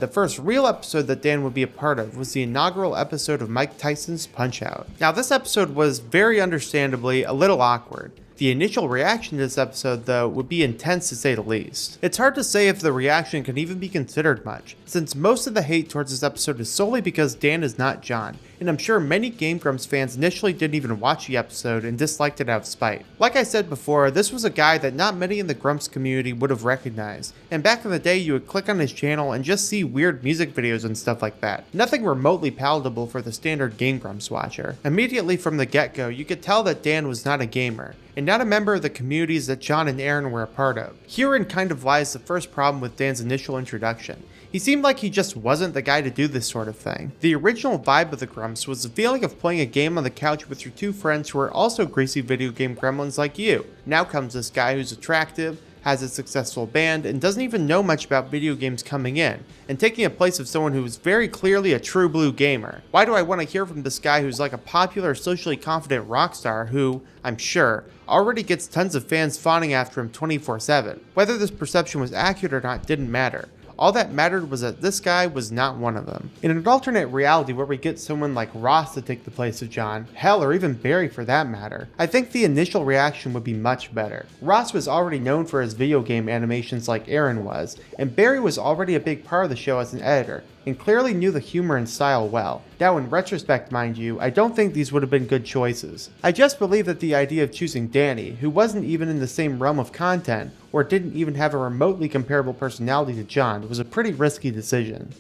The first real episode that Dan would be a part of was the inaugural episode of Mike Tyson's Punch-Out! Now this episode was very understandably a little awkward. The initial reaction to this episode, though, would be intense to say the least. It's hard to say if the reaction can even be considered much, since most of the hate towards this episode is solely because Dan is not John, and I'm sure many GameGrumps fans initially didn't even watch the episode and disliked it out of spite. Like I said before, this was a guy that not many in the Grumps community would have recognized, and back in the day you would click on his channel and just see weird music videos and stuff like that. Nothing remotely palatable for the standard GameGrumps watcher. Immediately from the get-go, you could tell that Dan was not a gamer, and not a member of the communities that John and Aaron were a part of. Herein kind of lies the first problem with Dan's initial introduction. He seemed like he just wasn't the guy to do this sort of thing. The original vibe of the Grumps was the feeling of playing a game on the couch with your two friends who are also greasy video game gremlins like you. Now comes this guy who's attractive, has a successful band, and doesn't even know much about video games coming in, and taking a place of someone who is very clearly a true blue gamer. Why do I want to hear from this guy who's like a popular, socially confident rock star who, I'm sure, already gets tons of fans fawning after him 24/7? Whether this perception was accurate or not didn't matter. All that mattered was that this guy was not one of them. In an alternate reality where we get someone like Ross to take the place of John, hell, or even Barry for that matter, I think the initial reaction would be much better. Ross was already known for his video game animations like Aaron was, and Barry was already a big part of the show as an editor, and clearly knew the humor and style well. Now in retrospect, mind you, I don't think these would have been good choices. I just believe that the idea of choosing Danny, who wasn't even in the same realm of content, or didn't even have a remotely comparable personality to John, was a pretty risky decision.